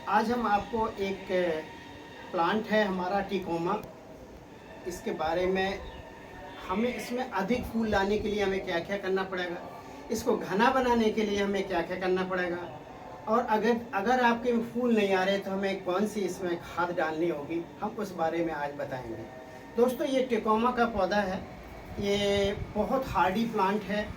आज हम आपको एक प्लांट है हमारा टिकोमा, इसके बारे में हमें इसमें अधिक फूल लाने के लिए हमें क्या क्या करना पड़ेगा, इसको घना बनाने के लिए हमें क्या क्या करना पड़ेगा, और अगर अगर आपके में फूल नहीं आ रहे तो हमें कौन सी इसमें खाद डालनी होगी, हम उस बारे में आज बताएंगे। दोस्तों, ये टिकोमा का पौधा है, ये बहुत हार्डी प्लांट है।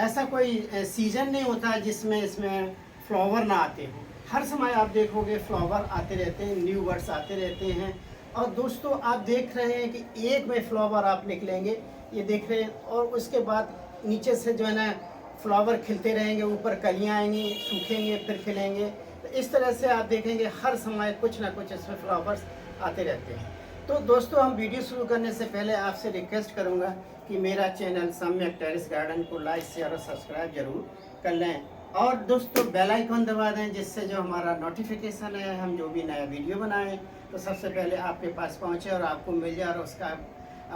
ऐसा कोई सीज़न नहीं होता जिसमें इसमें फ्लावर ना आते हो। हर समय आप देखोगे फ्लावर आते रहते हैं, न्यू बर्ड्स आते रहते हैं। और दोस्तों, आप देख रहे हैं कि एक में फ्लावर आप निकलेंगे, ये देख रहे हैं, और उसके बाद नीचे से जो है ना फ्लावर खिलते रहेंगे, ऊपर कलियाँ आएंगी, सूखेंगे, फिर खिलेंगे। तो इस तरह से आप देखेंगे हर समय कुछ ना कुछ इसमें फ्लावर्स आते रहते हैं। तो दोस्तों, हम वीडियो शुरू करने से पहले आपसे रिक्वेस्ट करूंगा कि मेरा चैनल सम्यक टेरेस गार्डन को लाइक, शेयर और सब्सक्राइब जरूर कर लें। और दोस्तों, बेल आइकन दबा दें, जिससे जो हमारा नोटिफिकेशन है, हम जो भी नया वीडियो बनाएं तो सबसे पहले आपके पास पहुंचे और आपको मिल जाए, और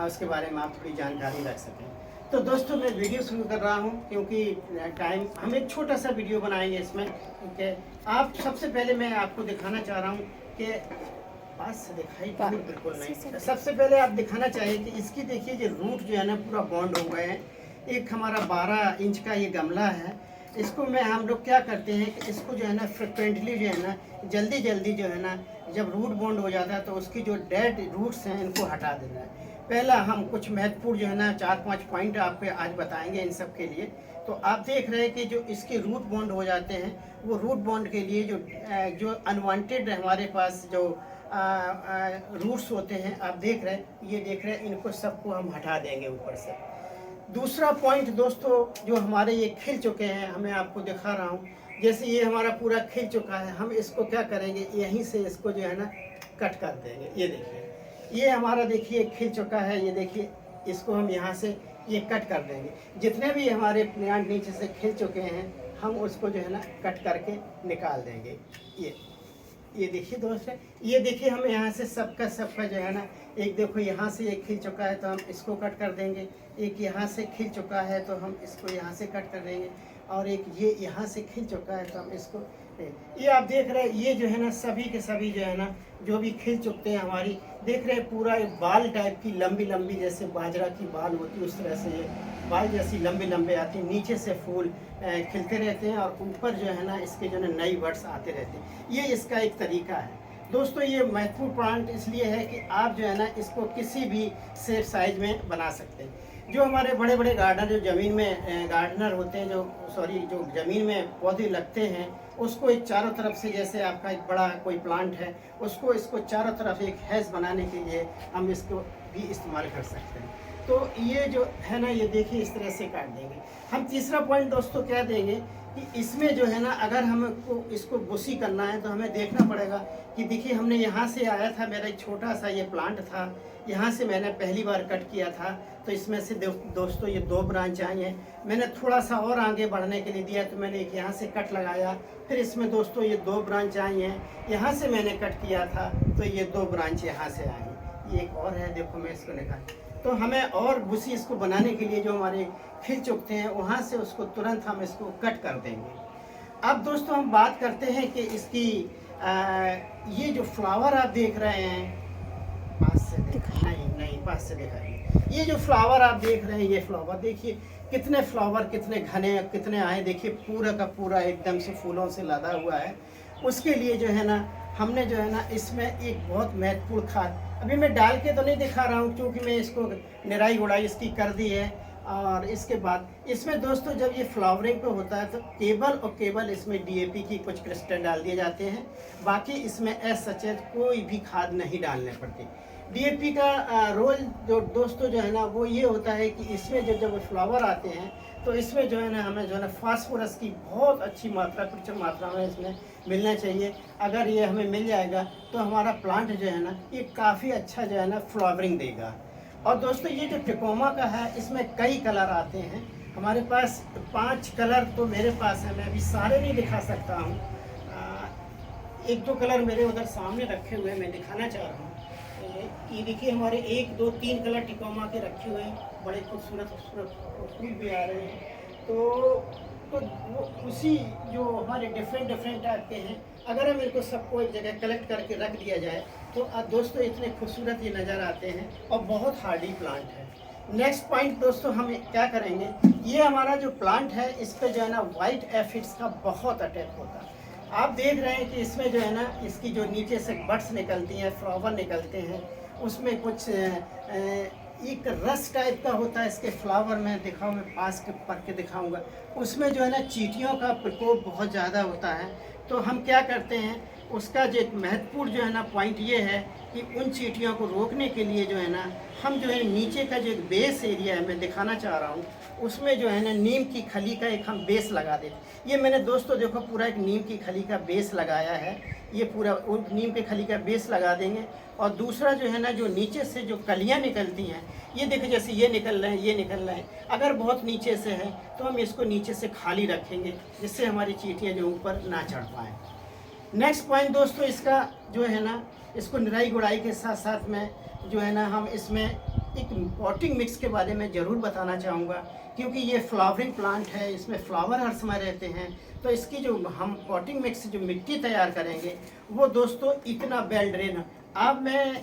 उसके बारे में आप थोड़ी जानकारी रख सकें। तो दोस्तों, मैं वीडियो शुरू कर रहा हूं क्योंकि टाइम, हम एक छोटा सा वीडियो बनाएंगे इसमें। ठीक है, आप सबसे पहले मैं आपको दिखाना चाह रहा हूं कि पास से दिखाई बिल्कुल नहीं। सबसे पहले आप दिखाना चाहिए कि इसकी देखिए जो रूट जो है ना पूरा बॉन्ड हो गए हैं। एक हमारा 12 इंच का ये गमला है। इसको मैं हम लोग क्या करते हैं कि इसको जो है ना फ्रिक्वेंटली जो है ना जल्दी जल्दी जो है ना जब रूट बॉन्ड हो जाता है तो उसकी जो डेड रूट्स हैं इनको हटा देना है। पहला हम कुछ महत्वपूर्ण जो है ना 4-5 पॉइंट आपको आज बताएंगे इन सब के लिए। तो आप देख रहे हैं कि जो इसके रूट बॉन्ड हो जाते हैं, वो रूट बॉन्ड के लिए जो अनवांटेड हमारे पास जो रूट्स होते हैं, आप देख रहे हैं, ये देख रहे हैं, इनको सबको हम हटा देंगे ऊपर से। दूसरा पॉइंट दोस्तों, जो हमारे ये खिल चुके हैं, हमें आपको दिखा रहा हूँ, जैसे ये हमारा पूरा खिल चुका है, हम इसको क्या करेंगे, यहीं से इसको जो है ना कट कर देंगे। ये देखिए, ये हमारा देखिए खिल चुका है, ये देखिए, इसको हम यहाँ से ये कट कर देंगे। जितने भी हमारे प्लांट नीचे से खिल चुके हैं, हम उसको जो है ना कट करके निकाल देंगे। ये देखिए दोस्त है, ये देखिए, हम यहाँ से सबका जो है ना, एक देखो यहाँ से एक खिल चुका है तो हम इसको कट कर देंगे, एक यहाँ से खिल चुका है तो हम इसको यहाँ से कट कर देंगे, और एक ये यहाँ से खिल चुका है तो हम इसको, ये आप देख रहे हैं, ये जो है ना सभी के सभी जो है ना जो भी खिल चुकते हैं हमारी, देख रहे हैं पूरा एक बाल टाइप की लंबी लंबी, जैसे बाजरा की बाल होती है उस तरह से ये बाल जैसी लंबे लंबे आती हैं, नीचे से फूल खिलते रहते हैं, और ऊपर जो है ना इसके जो है नई बर्ड्स आते रहते हैं। ये इसका एक तरीका है दोस्तों। ये महत्वपूर्ण प्लांट इसलिए है कि आप जो है ना इसको किसी भी शेप साइज में बना सकते हैं। जो हमारे बड़े बड़े गार्डनर, जो ज़मीन में गार्डनर होते हैं, जो ज़मीन में पौधे लगते हैं, उसको एक चारों तरफ से, जैसे आपका एक बड़ा कोई प्लांट है, इसको चारों तरफ एक हैज बनाने के लिए हम इसको भी इस्तेमाल कर सकते हैं। तो ये जो है ना, ये देखिए इस तरह से काट देंगे। हम तीसरा पॉइंट दोस्तों क्या देंगे कि इसमें जो है ना, अगर हमको इसको बुशी करना है तो हमें देखना पड़ेगा कि देखिए, हमने यहाँ से आया था, मेरा एक छोटा सा ये प्लांट था, यहाँ से मैंने पहली बार कट किया था, तो इसमें से दोस्तों ये 2 ब्रांच आई हैं। मैंने थोड़ा सा और आगे बढ़ने के लिए दिया, तो मैंने एक यहाँ से कट लगाया, फिर इसमें दोस्तों ये 2 ब्रांच आई हैं, यहाँ से मैंने कट किया था तो ये 2 ब्रांच यहाँ से आई। ये एक और है, देखो मैं इसको निकाल, तो हमें और बुशी इसको बनाने के लिए जो हमारे खिल चुकते हैं वहाँ से उसको तुरंत हम इसको कट कर देंगे। अब दोस्तों, हम बात करते हैं कि इसकी ये जो फ्लावर आप देख रहे हैं, पास से नहीं पास से दिखाइए, ये जो फ्लावर आप देख रहे हैं, ये फ्लावर देखिए, कितने फ्लावर, कितने घने, कितने आए, देखिए पूरा का पूरा एकदम से फूलों से लदा हुआ है। उसके लिए जो है ना, हमने जो है ना इसमें एक बहुत महत्वपूर्ण खाद, अभी मैं डाल के तो नहीं दिखा रहा हूँ क्योंकि मैं इसको निराई गुड़ाई इसकी कर दी है। और इसके बाद इसमें दोस्तों, जब ये फ्लावरिंग पे होता है तो केवल इसमें डीएपी की कुछ क्रिस्टल डाल दिए जाते हैं, बाकी इसमें सचेत कोई भी खाद नहीं डालने पड़ती। डीएपी का रोल जो दोस्तों जो है ना, वो ये होता है कि इसमें जब फ्लावर आते हैं तो इसमें जो है ना हमें जो है ना फास्फोरस की बहुत अच्छी मात्रा, प्रचुर मात्रा में इसमें मिलना चाहिए। अगर ये हमें मिल जाएगा तो हमारा प्लांट जो है ना, ये काफ़ी अच्छा जो है ना फ्लावरिंग देगा। और दोस्तों, ये जो टिकोमा का है, इसमें कई कलर आते हैं। हमारे पास 5 कलर तो मेरे पास है, मैं अभी सारे नहीं दिखा सकता हूँ। 1-2 कलर मेरे उधर सामने रखे हुए मैं दिखाना चाह रहा हूँ। ये देखिए, हमारे 1, 2, 3 कलर टिकोमा के रखे हुए हैं, बड़े खूबसूरत फूल भी आ रहे हैं। तो तो वो उसी जो हमारे डिफरेंट डिफरेंट टाइप के हैं, अगर हम इनको सबको एक जगह कलेक्ट करके रख दिया जाए तो दोस्तों इतने खूबसूरत ये नज़र आते हैं और बहुत हार्डी प्लांट है। नेक्स्ट पॉइंट दोस्तों हम क्या करेंगे, ये हमारा जो प्लांट है इस पे जो है ना वाइट एफिड्स का बहुत अटैक होता है। आप देख रहे हैं कि इसमें जो है ना इसकी जो नीचे से बड्स निकलती हैं, फ्लावर निकलते हैं, उसमें कुछ एक रस टाइप का होता है इसके फ्लावर में, दिखाऊँ मैं पास के पढ़ के दिखाऊंगा। उसमें जो है ना चींटियों का प्रकोप बहुत ज़्यादा होता है। तो हम क्या करते हैं, उसका जो एक महत्वपूर्ण जो है ना पॉइंट ये है कि उन चींटियों को रोकने के लिए जो है ना हम जो है नीचे का जो एक बेस एरिया है मैं दिखाना चाह रहा हूँ, उसमें जो है ना नीम की खली का एक हम बेस लगा देते। ये मैंने दोस्तों देखो पूरा एक नीम की खली का बेस लगाया है, ये पूरा नीम के खली का बेस लगा देंगे। और दूसरा जो है ना जो नीचे से जो कलियाँ निकलती हैं, ये देखो जैसे ये निकल रहे हैं, ये निकल रहे हैं, अगर बहुत नीचे से है तो हम इसको नीचे से खाली रखेंगे जिससे हमारी चींटियाँ जो ऊपर ना चढ़ पाएँ। नेक्स्ट पॉइंट दोस्तों इसका जो है ना, इसको निराई गुड़ाई के साथ साथ में जो है ना हम इसमें एक पॉटिंग मिक्स के बारे में ज़रूर बताना चाहूँगा, क्योंकि ये फ्लावरिंग प्लांट है, इसमें फ्लावर हर समय रहते हैं। तो इसकी जो हम पॉटिंग मिक्स जो मिट्टी तैयार करेंगे वो दोस्तों इतना वेल ड्रेन। अब मैं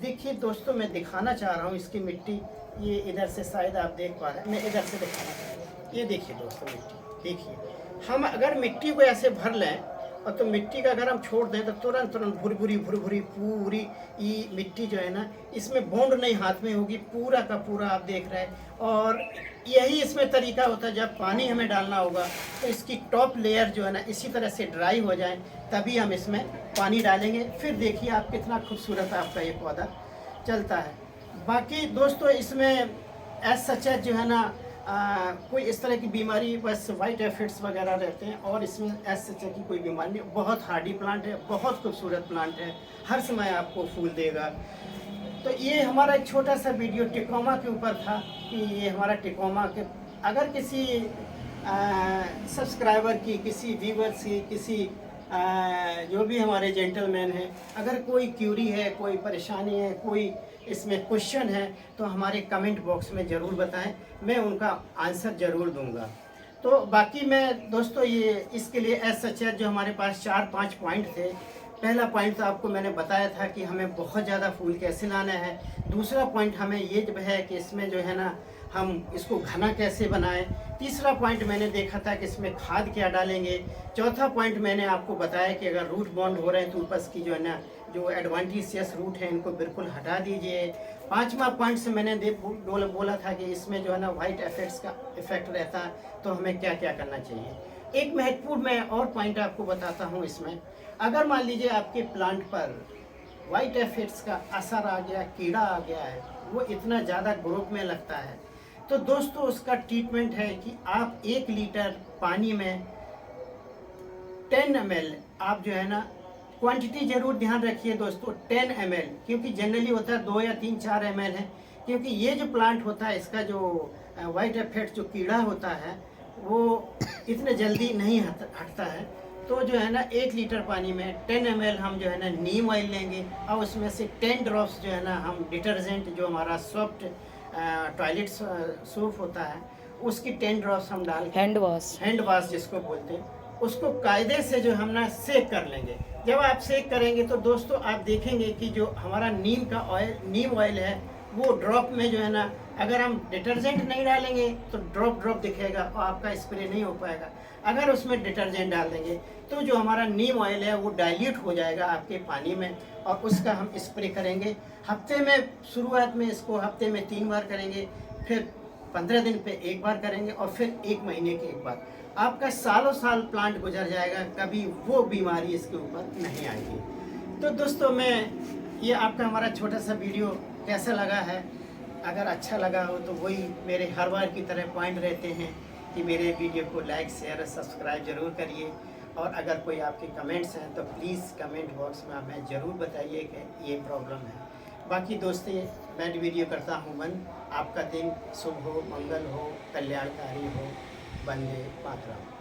देखिए दोस्तों मैं दिखाना चाह रहा हूँ इसकी मिट्टी, ये इधर से शायद आप देख पा रहे हैं, मैं इधर से दिखाना चाह रहा हूँ। ये देखिए दोस्तों मिट्टी, देखिए हम अगर मिट्टी को ऐसे भर लें और तो मिट्टी का अगर हम छोड़ दें तो तुरंत तुरंत भुरभुरी भुरभुरी पूरी ये मिट्टी जो है ना इसमें बॉन्ड नहीं हाथ में होगी, पूरा का पूरा आप देख रहे हैं। और यही इसमें तरीका होता है, जब पानी हमें डालना होगा तो इसकी टॉप लेयर जो है ना इसी तरह से ड्राई हो जाए तभी हम इसमें पानी डालेंगे। फिर देखिए आप कितना खूबसूरत आपका ये पौधा चलता है। बाकी दोस्तों इसमें एज सच जो है ना कोई इस तरह की बीमारी, बस वाइट एफिड्स वगैरह रहते हैं और इसमें एज सच की कोई बीमारी नहीं। बहुत हार्डी प्लांट है, बहुत खूबसूरत प्लांट है, हर समय आपको फूल देगा। तो ये हमारा एक छोटा सा वीडियो टिकोमा के ऊपर था कि ये हमारा टिकोमा के अगर किसी सब्सक्राइबर की, किसी व्यूवर्स की, किसी जो भी हमारे जेंटलमैन हैं, अगर कोई क्यूरी है, कोई परेशानी है, कोई इसमें क्वेश्चन है तो हमारे कमेंट बॉक्स में ज़रूर बताएं, मैं उनका आंसर ज़रूर दूंगा। तो बाकी मैं दोस्तों ये इसके लिए एज सच जो हमारे पास 4-5 पॉइंट थे। पहला पॉइंट तो आपको मैंने बताया था कि हमें बहुत ज़्यादा फूल कैसे लाना है। दूसरा पॉइंट हमें ये जो है कि इसमें जो है ना हम इसको घना कैसे बनाएं। तीसरा पॉइंट मैंने देखा था कि इसमें खाद क्या डालेंगे। चौथा पॉइंट मैंने आपको बताया कि अगर रूट बॉन्ड हो रहे हैं तो ऊपर की जो है ना जो एडवांटेजियस रूट है इनको बिल्कुल हटा दीजिए। पांचवा पॉइंट से मैंने बोला था कि इसमें जो है ना वाइट एफिड्स का इफेक्ट रहता है, तो हमें क्या क्या करना चाहिए। एक महत्वपूर्ण मैं और पॉइंट आपको बताता हूँ इसमें, अगर मान लीजिए आपके प्लांट पर वाइट एफिड्स का असर आ गया, कीड़ा आ गया है, वो इतना ज़्यादा ग्रोथ में लगता है, तो दोस्तों उसका ट्रीटमेंट है कि आप 1 लीटर पानी में 10 ml आप जो है ना क्वांटिटी ज़रूर ध्यान रखिए दोस्तों, 10 ml, क्योंकि जनरली होता है 2 या 3-4 ml है। क्योंकि ये जो प्लांट होता है इसका जो वाइट एफिड जो कीड़ा होता है वो इतने जल्दी नहीं हटता है। तो जो है ना 1 लीटर पानी में 10 ml हम जो है ना नीम ऑयल लेंगे और उसमें से 10 ड्रॉप्स जो है ना हम डिटर्जेंट जो हमारा सॉफ्ट टॉयलेट सोप होता है उसकी 10 ड्रॉप्स हम डाल के हैंड वॉश जिसको बोलते हैं उसको कायदे से जो हम ना सेक कर लेंगे। जब आप सेक करेंगे तो दोस्तों आप देखेंगे कि जो हमारा नीम ऑयल है वो ड्रॉप में जो है ना, अगर हम डिटर्जेंट नहीं डालेंगे तो ड्रॉप दिखेगा और आपका स्प्रे नहीं हो पाएगा। अगर उसमें डिटर्जेंट डाल देंगे तो जो हमारा नीम ऑयल है वो डाइल्यूट हो जाएगा आपके पानी में और उसका हम स्प्रे करेंगे। हफ्ते में शुरुआत में इसको हफ्ते में 3 बार करेंगे, फिर 15 दिन पे 1 बार करेंगे और फिर 1 महीने के 1 बार। आपका सालों साल प्लांट गुजर जाएगा, कभी वो बीमारी इसके ऊपर नहीं आएगी। तो दोस्तों मैं ये आपका हमारा छोटा सा वीडियो कैसा लगा है, अगर अच्छा लगा हो तो वही मेरे हर बार की तरह पॉइंट रहते हैं कि मेरे वीडियो को लाइक शेयर और सब्सक्राइब ज़रूर करिए। और अगर कोई आपके कमेंट्स हैं तो प्लीज़ कमेंट बॉक्स में हमें ज़रूर बताइए कि ये प्रॉब्लम है। बाकी दोस्तों मैं वीडियो करता हूँ बंद। आपका दिन शुभ हो, मंगल हो, कल्याणकारी हो। वंदे मातरम।